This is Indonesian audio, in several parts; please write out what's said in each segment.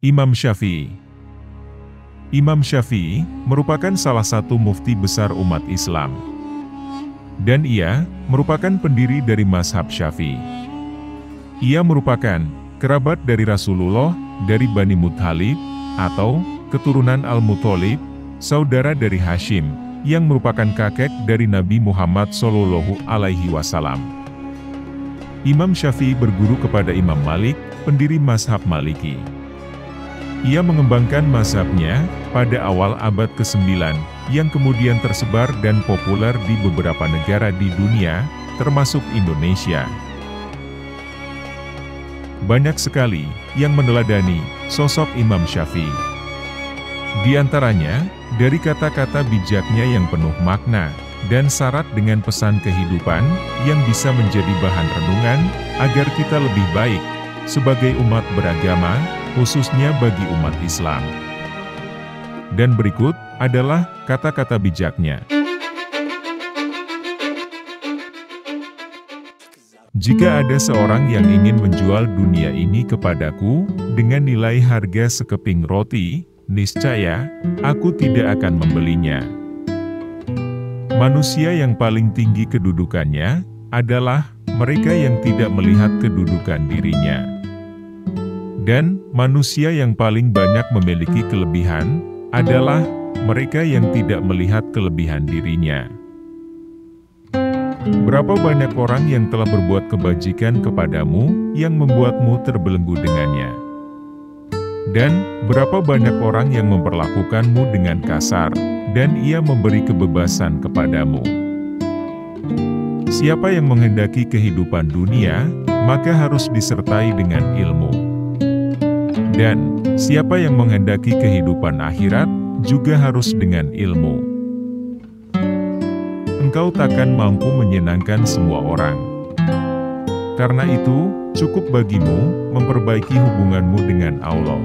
Imam Syafi'i. Imam Syafi'i merupakan salah satu mufti besar umat Islam. Dan ia merupakan pendiri dari mazhab Syafi'i. Ia merupakan kerabat dari Rasulullah dari Bani Muthalib atau keturunan Al-Muthalib, saudara dari Hashim, yang merupakan kakek dari Nabi Muhammad SAW. Imam Syafi'i berguru kepada Imam Malik, pendiri mazhab Maliki. Ia mengembangkan mazhabnya pada awal abad ke-9, yang kemudian tersebar dan populer di beberapa negara di dunia, termasuk Indonesia. Banyak sekali yang meneladani sosok Imam Syafi'i. Di antaranya, dari kata-kata bijaknya yang penuh makna, dan syarat dengan pesan kehidupan yang bisa menjadi bahan renungan, agar kita lebih baik sebagai umat beragama, khususnya bagi umat Islam. Dan berikut adalah kata-kata bijaknya. Jika ada seorang yang ingin menjual dunia ini kepadaku dengan nilai harga sekeping roti, niscaya aku tidak akan membelinya. Manusia yang paling tinggi kedudukannya adalah mereka yang tidak melihat kedudukan dirinya. Dan manusia yang paling banyak memiliki kelebihan adalah mereka yang tidak melihat kelebihan dirinya. Berapa banyak orang yang telah berbuat kebajikan kepadamu yang membuatmu terbelenggu dengannya? Dan berapa banyak orang yang memperlakukanmu dengan kasar, dan ia memberi kebebasan kepadamu? Siapa yang menghendaki kehidupan dunia, maka harus disertai dengan ilmu. Dan siapa yang menghendaki kehidupan akhirat, juga harus dengan ilmu. Engkau takkan mampu menyenangkan semua orang. Karena itu, cukup bagimu memperbaiki hubunganmu dengan Allah.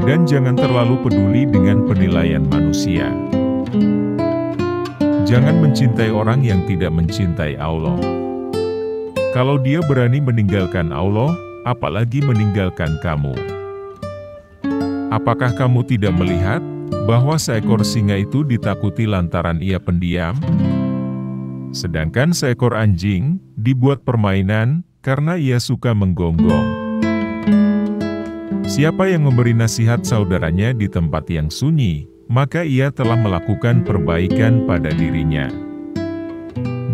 Dan jangan terlalu peduli dengan penilaian manusia. Jangan mencintai orang yang tidak mencintai Allah. Kalau dia berani meninggalkan Allah, apalagi meninggalkan kamu. Apakah kamu tidak melihat bahwa seekor singa itu ditakuti lantaran ia pendiam? Sedangkan seekor anjing dibuat permainan karena ia suka menggonggong. Siapa yang memberi nasihat saudaranya di tempat yang sunyi, maka ia telah melakukan perbaikan pada dirinya.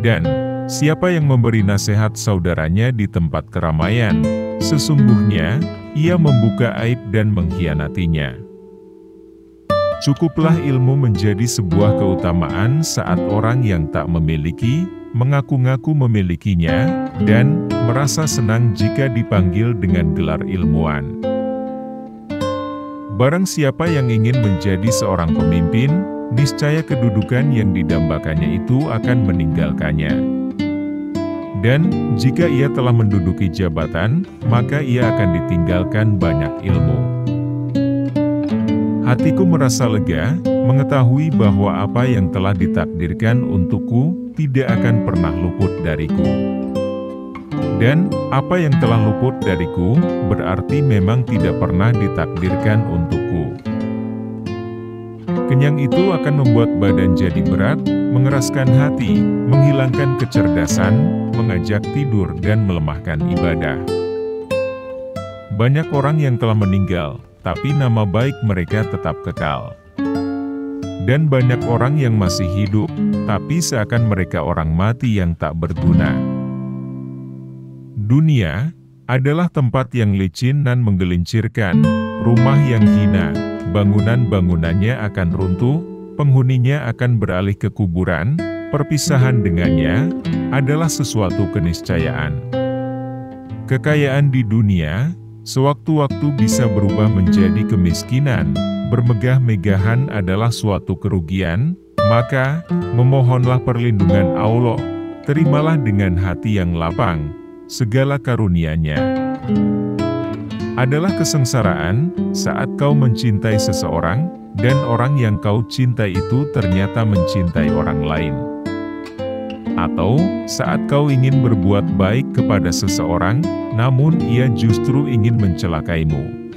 Dan siapa yang memberi nasihat saudaranya di tempat keramaian, sesungguhnya ia membuka aib dan mengkhianatinya. Cukuplah ilmu menjadi sebuah keutamaan saat orang yang tak memiliki, mengaku-ngaku memilikinya, dan merasa senang jika dipanggil dengan gelar ilmuwan. Barang siapa yang ingin menjadi seorang pemimpin, niscaya kedudukan yang didambakannya itu akan meninggalkannya. Dan jika ia telah menduduki jabatan, maka ia akan ditinggalkan banyak ilmu. Hatiku merasa lega, mengetahui bahwa apa yang telah ditakdirkan untukku, tidak akan pernah luput dariku. Dan, apa yang telah luput dariku, berarti memang tidak pernah ditakdirkan untukku. Kenyang itu akan membuat badan jadi berat, mengeraskan hati, menghilangkan kecerdasan, mengajak tidur dan melemahkan ibadah. Banyak orang yang telah meninggal, tapi nama baik mereka tetap kekal. Dan banyak orang yang masih hidup, tapi seakan mereka orang mati yang tak berguna. Dunia adalah tempat yang licin dan menggelincirkan, rumah yang hina, bangunan-bangunannya akan runtuh, penghuninya akan beralih ke kuburan, perpisahan dengannya adalah sesuatu keniscayaan. Kekayaan di dunia sewaktu-waktu bisa berubah menjadi kemiskinan, bermegah-megahan adalah suatu kerugian, maka memohonlah perlindungan Allah, terimalah dengan hati yang lapang segala karunia-Nya. Adalah kesengsaraan saat kau mencintai seseorang, dan orang yang kau cintai itu ternyata mencintai orang lain. Atau saat kau ingin berbuat baik kepada seseorang, namun ia justru ingin mencelakaimu.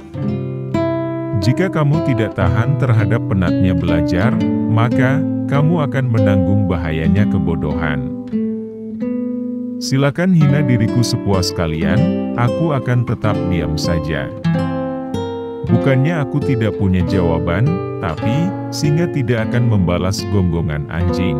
Jika kamu tidak tahan terhadap penatnya belajar, maka kamu akan menanggung bahayanya kebodohan. Silakan hina diriku sepuas kalian, aku akan tetap diam saja. Bukannya aku tidak punya jawaban, tapi singa tidak akan membalas gonggongan anjing.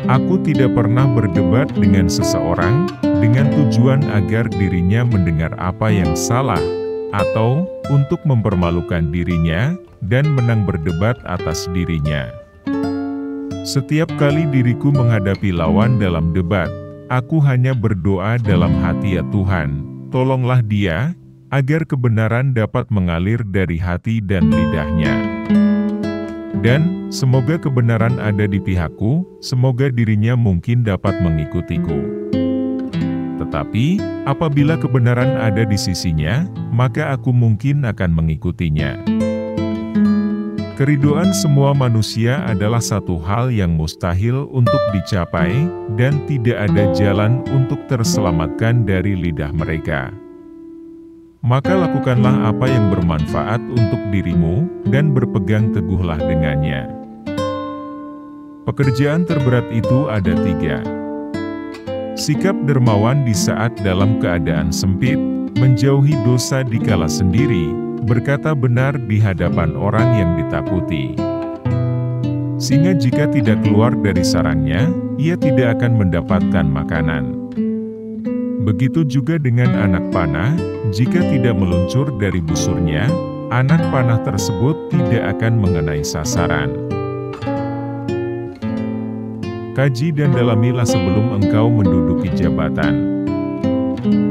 Aku tidak pernah berdebat dengan seseorang dengan tujuan agar dirinya mendengar apa yang salah, atau untuk mempermalukan dirinya dan menang berdebat atas dirinya. Setiap kali diriku menghadapi lawan dalam debat, aku hanya berdoa dalam hati, ya Tuhan, tolonglah dia, agar kebenaran dapat mengalir dari hati dan lidahnya. Dan semoga kebenaran ada di pihakku, semoga dirinya mungkin dapat mengikutiku. Tetapi, apabila kebenaran ada di sisinya, maka aku mungkin akan mengikutinya. Keriduan semua manusia adalah satu hal yang mustahil untuk dicapai, dan tidak ada jalan untuk terselamatkan dari lidah mereka. Maka lakukanlah apa yang bermanfaat untuk dirimu, dan berpegang teguhlah dengannya. Pekerjaan terberat itu ada 3. Sikap dermawan di saat dalam keadaan sempit, menjauhi dosa dikala sendiri, berkata benar di hadapan orang yang ditakuti. Singa jika tidak keluar dari sarangnya, ia tidak akan mendapatkan makanan. Begitu juga dengan anak panah, jika tidak meluncur dari busurnya, anak panah tersebut tidak akan mengenai sasaran. Kaji dan dalamilah sebelum engkau menduduki jabatan.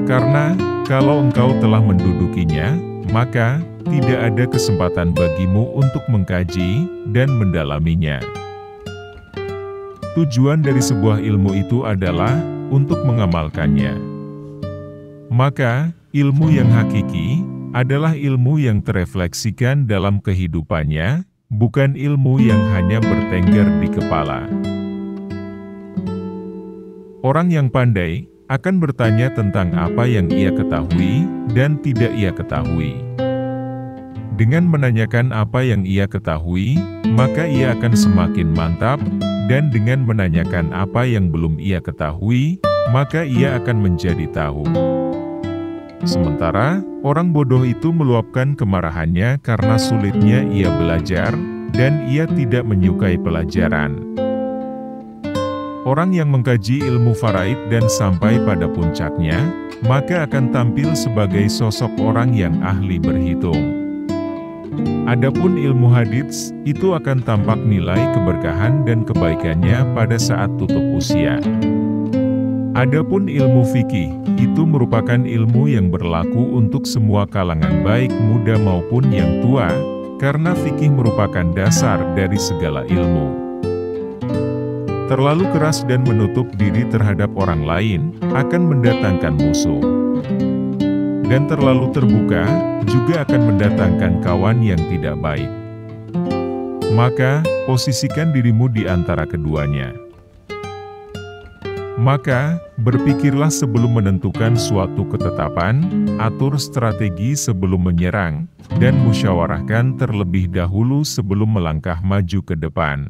Karena, kalau engkau telah mendudukinya, maka tidak ada kesempatan bagimu untuk mengkaji dan mendalaminya. Tujuan dari sebuah ilmu itu adalah untuk mengamalkannya. Maka, ilmu yang hakiki adalah ilmu yang terefleksikan dalam kehidupannya, bukan ilmu yang hanya bertengger di kepala. Orang yang pandai akan bertanya tentang apa yang ia ketahui dan tidak ia ketahui. Dengan menanyakan apa yang ia ketahui, maka ia akan semakin mantap, dan dengan menanyakan apa yang belum ia ketahui, maka ia akan menjadi tahu. Sementara, orang bodoh itu meluapkan kemarahannya karena sulitnya ia belajar, dan ia tidak menyukai pelajaran. Orang yang mengkaji ilmu faraid dan sampai pada puncaknya, maka akan tampil sebagai sosok orang yang ahli berhitung. Adapun ilmu hadits, itu akan tampak nilai keberkahan dan kebaikannya pada saat tutup usia. Adapun ilmu fikih, itu merupakan ilmu yang berlaku untuk semua kalangan baik muda maupun yang tua, karena fikih merupakan dasar dari segala ilmu. Terlalu keras dan menutup diri terhadap orang lain, akan mendatangkan musuh. Dan terlalu terbuka, juga akan mendatangkan kawan yang tidak baik. Maka, posisikan dirimu di antara keduanya. Maka, berpikirlah sebelum menentukan suatu ketetapan, atur strategi sebelum menyerang, dan musyawarahkan terlebih dahulu sebelum melangkah maju ke depan.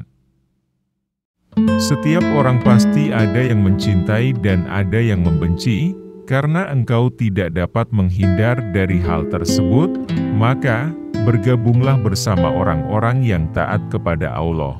Setiap orang pasti ada yang mencintai dan ada yang membenci, karena engkau tidak dapat menghindar dari hal tersebut, maka bergabunglah bersama orang-orang yang taat kepada Allah.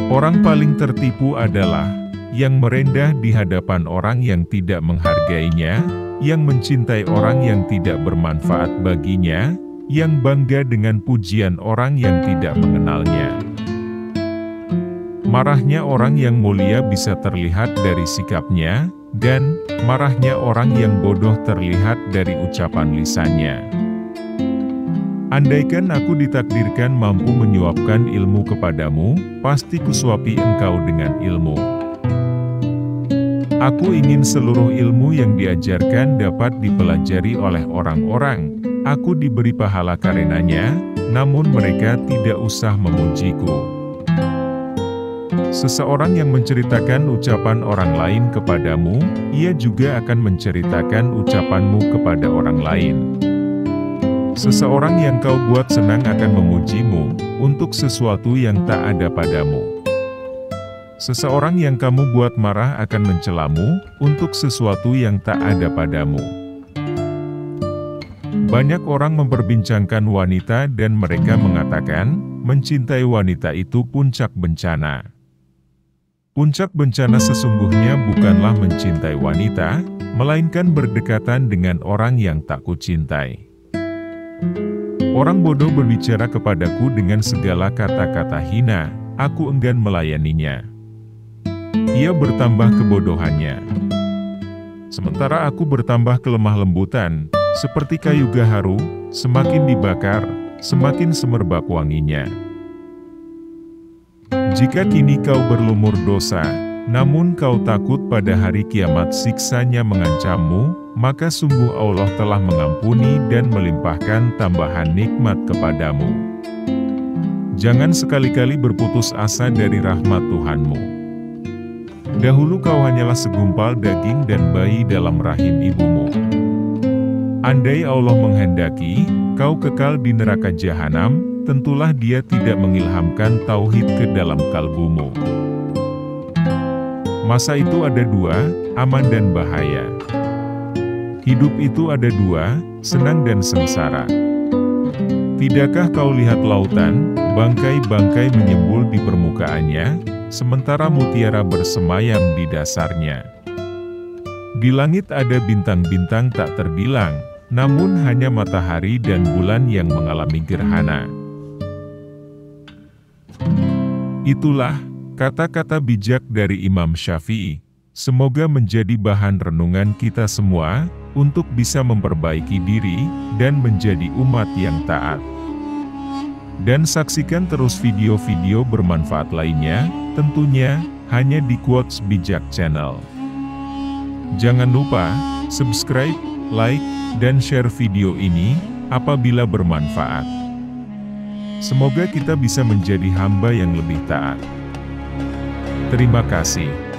Orang paling tertipu adalah yang merendah di hadapan orang yang tidak menghargainya, yang mencintai orang yang tidak bermanfaat baginya, yang bangga dengan pujian orang yang tidak mengenalnya. Marahnya orang yang mulia bisa terlihat dari sikapnya, dan marahnya orang yang bodoh terlihat dari ucapan lisannya. Andaikan aku ditakdirkan mampu menyuapkan ilmu kepadamu, pasti kusuapi engkau dengan ilmu. Aku ingin seluruh ilmu yang diajarkan dapat dipelajari oleh orang-orang. Aku diberi pahala karenanya, namun mereka tidak usah memujiku. Seseorang yang menceritakan ucapan orang lain kepadamu, ia juga akan menceritakan ucapanmu kepada orang lain. Seseorang yang kau buat senang akan memujimu untuk sesuatu yang tak ada padamu. Seseorang yang kamu buat marah akan mencelamu untuk sesuatu yang tak ada padamu. Banyak orang memperbincangkan wanita dan mereka mengatakan, mencintai wanita itu puncak bencana. Puncak bencana sesungguhnya bukanlah mencintai wanita, melainkan berdekatan dengan orang yang tak kucintai. Orang bodoh berbicara kepadaku dengan segala kata-kata hina, aku enggan melayaninya. Ia bertambah kebodohannya. Sementara aku bertambah kelemah lembutan, seperti kayu gaharu, semakin dibakar, semakin semerbak wanginya. Jika kini kau berlumur dosa, namun kau takut pada hari kiamat siksanya mengancammu, maka sungguh Allah telah mengampuni dan melimpahkan tambahan nikmat kepadamu. Jangan sekali-kali berputus asa dari rahmat Tuhanmu. Dahulu kau hanyalah segumpal daging dan bayi dalam rahim ibumu. Andai Allah menghendaki, kau kekal di neraka jahanam, tentulah Dia tidak mengilhamkan tauhid ke dalam kalbumu. Masa itu ada dua, aman dan bahaya. Hidup itu ada dua, senang dan sengsara. Tidakkah kau lihat lautan, bangkai-bangkai menyembul di permukaannya, sementara mutiara bersemayam di dasarnya. Di langit ada bintang-bintang tak terbilang, namun hanya matahari dan bulan yang mengalami gerhana. Itulah kata-kata bijak dari Imam Syafi'i. Semoga menjadi bahan renungan kita semua, untuk bisa memperbaiki diri, dan menjadi umat yang taat. Dan saksikan terus video-video bermanfaat lainnya, tentunya, hanya di Quotes Bijak Channel. Jangan lupa, subscribe, like, dan share video ini, apabila bermanfaat. Semoga kita bisa menjadi hamba yang lebih taat. Terima kasih.